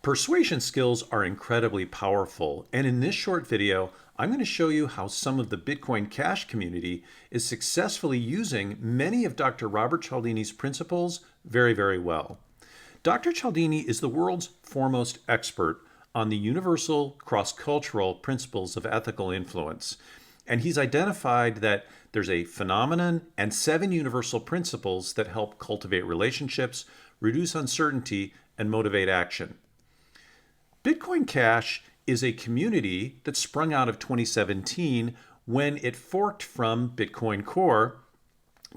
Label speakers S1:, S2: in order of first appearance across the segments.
S1: Persuasion skills are incredibly powerful, and in this short video, I'm going to show you how some of the Bitcoin Cash community is successfully using many of Dr. Robert Cialdini's principles very, very well. Dr. Cialdini is the world's foremost expert on the universal cross-cultural principles of ethical influence, and he's identified that there's a phenomenon and 7 universal principles that help cultivate relationships, reduce uncertainty, and motivate action. Bitcoin Cash is a community that sprung out of 2017 when it forked from Bitcoin Core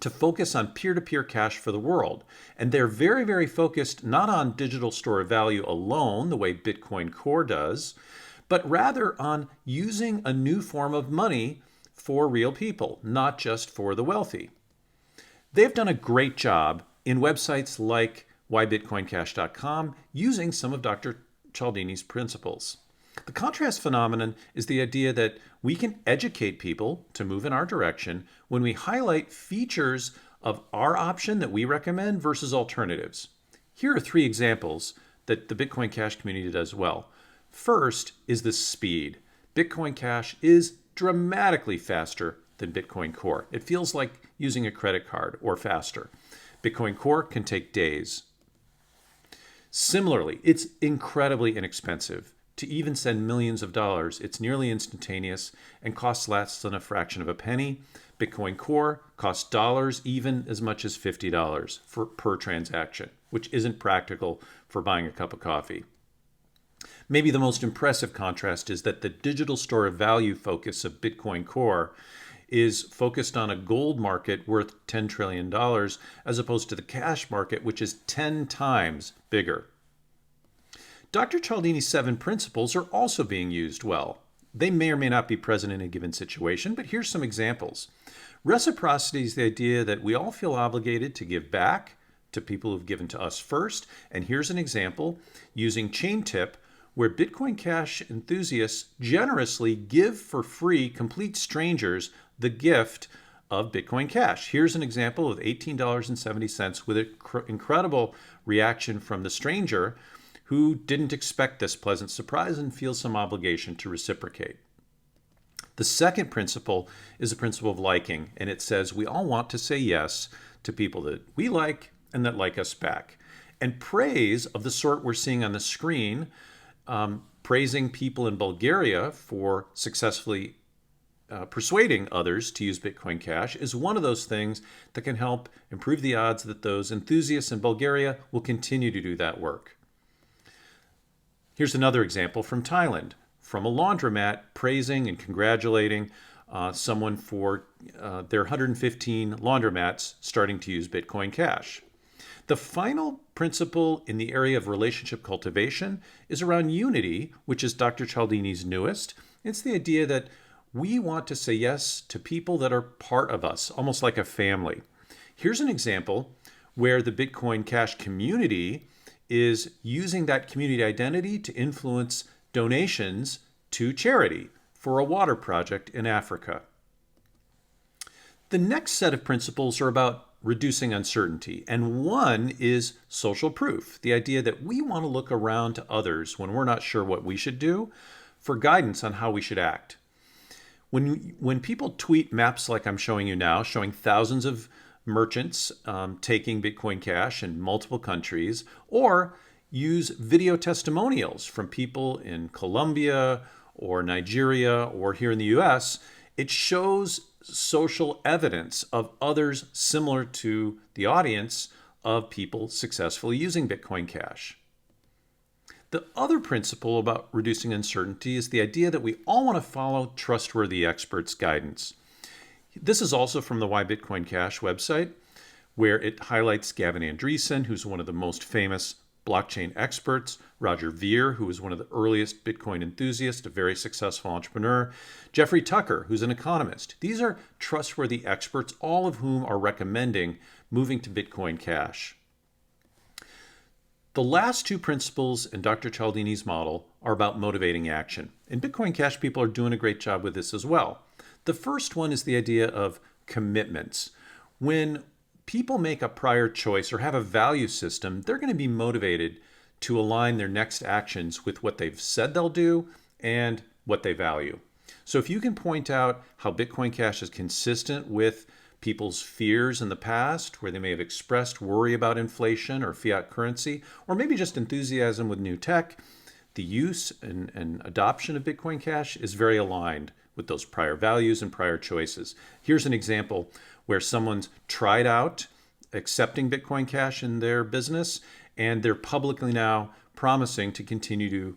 S1: to focus on peer-to-peer cash for the world. And they're very, very focused not on digital store of value alone, the way Bitcoin Core does, but rather on using a new form of money for real people, not just for the wealthy. They've done a great job in websites like whybitcoincash.com using some of Dr. Cialdini's principles. The contrast phenomenon is the idea that we can educate people to move in our direction when we highlight features of our option that we recommend versus alternatives. Here are 3 examples that the Bitcoin Cash community does well. First is the speed. Bitcoin Cash is dramatically faster than Bitcoin Core. It feels like using a credit card or faster. Bitcoin Core can take days. Similarly, it's incredibly inexpensive. To even send millions of dollars, it's nearly instantaneous and costs less than a fraction of a penny. Bitcoin Core costs dollars, even as much as $50 per transaction, which isn't practical for buying a cup of coffee. Maybe the most impressive contrast is that the digital store of value focus of Bitcoin Core is focused on a gold market worth $10 trillion as opposed to the cash market, which is 10 times bigger. Dr. Cialdini's 7 principles are also being used well. They may or may not be present in a given situation, but here's some examples. Reciprocity is the idea that we all feel obligated to give back to people who've given to us first. And here's an example using Chain Tip, where Bitcoin Cash enthusiasts generously give for free complete strangers the gift of Bitcoin Cash. Here's an example of $18.70 with an incredible reaction from the stranger who didn't expect this pleasant surprise and feels some obligation to reciprocate. The second principle is the principle of liking, and it says we all want to say yes to people that we like and that like us back. And praise of the sort we're seeing on the screen, praising people in Bulgaria for successfully persuading others to use Bitcoin Cash, is one of those things that can help improve the odds that those enthusiasts in Bulgaria will continue to do that work. Here's another example from Thailand, from a laundromat praising and congratulating someone for their 115 laundromats starting to use Bitcoin Cash. The final principle in the area of relationship cultivation is around unity, which is Dr. Cialdini's newest. It's the idea that we want to say yes to people that are part of us, almost like a family. Here's an example where the Bitcoin Cash community is using that community identity to influence donations to charity for a water project in Africa. The next set of principles are about reducing uncertainty, and one is social proof, the idea that we want to look around to others when we're not sure what we should do for guidance on how we should act. When people tweet maps like I'm showing you now, showing thousands of merchants taking Bitcoin Cash in multiple countries, or use video testimonials from people in Colombia or Nigeria or here in the US, it shows social evidence of others similar to the audience of people successfully using Bitcoin Cash. The other principle about reducing uncertainty is the idea that we all want to follow trustworthy experts' guidance. This is also from the Why Bitcoin Cash website, where it highlights Gavin Andresen, who's one of the most famous blockchain experts, Roger Ver, who was one of the earliest Bitcoin enthusiasts, a very successful entrepreneur, Jeffrey Tucker, who's an economist. These are trustworthy experts, all of whom are recommending moving to Bitcoin Cash. The last 2 principles in Dr. Cialdini's model are about motivating action. And Bitcoin Cash people are doing a great job with this as well. The first one is the idea of commitments. When people make a prior choice or have a value system, they're going to be motivated to align their next actions with what they've said they'll do and what they value. So if you can point out how Bitcoin Cash is consistent with people's fears in the past, where they may have expressed worry about inflation or fiat currency, or maybe just enthusiasm with new tech, the use and adoption of Bitcoin Cash is very aligned with those prior values and prior choices. Here's an example where someone's tried out accepting Bitcoin Cash in their business, and they're publicly now promising to continue to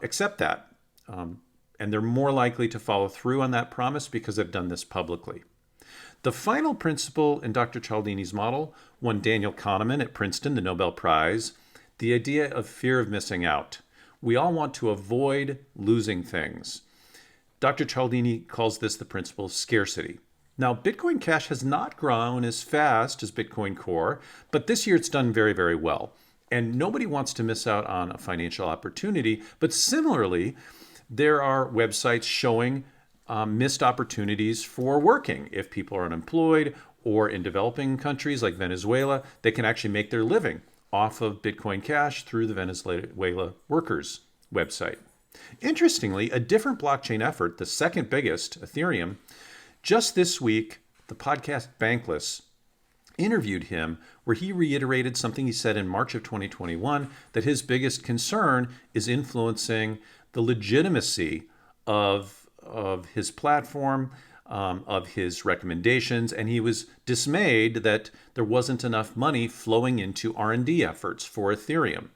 S1: accept that. And they're more likely to follow through on that promise because they've done this publicly. The final principle in Dr. Cialdini's model won Daniel Kahneman at Princeton the Nobel Prize, the idea of fear of missing out. We all want to avoid losing things. Dr. Cialdini calls this the principle of scarcity. Now, Bitcoin Cash has not grown as fast as Bitcoin Core, but this year it's done very, very well. And nobody wants to miss out on a financial opportunity. But similarly, there are websites showing missed opportunities for working. If people are unemployed or in developing countries like Venezuela, they can actually make their living off of Bitcoin Cash through the Venezuela Workers website. Interestingly, a different blockchain effort, the second biggest, Ethereum, just this week, the podcast Bankless interviewed him where he reiterated something he said in March of 2021, that his biggest concern is influencing the legitimacy of his platform, of his recommendations, and he was dismayed that there wasn't enough money flowing into R&D efforts for Ethereum.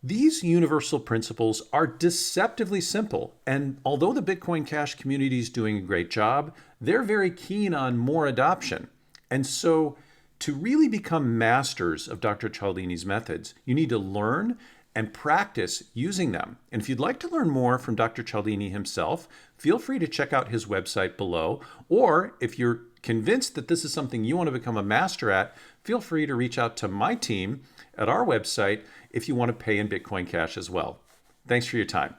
S1: These universal principles are deceptively simple, and although the Bitcoin Cash community is doing a great job, they're very keen on more adoption. And so to really become masters of Dr. Cialdini's methods, you need to learn and practice using them. And if you'd like to learn more from Dr. Cialdini himself, feel free to check out his website below. Or if you're convinced that this is something you want to become a master at, feel free to reach out to my team at our website if you want to pay in Bitcoin Cash as well. Thanks for your time.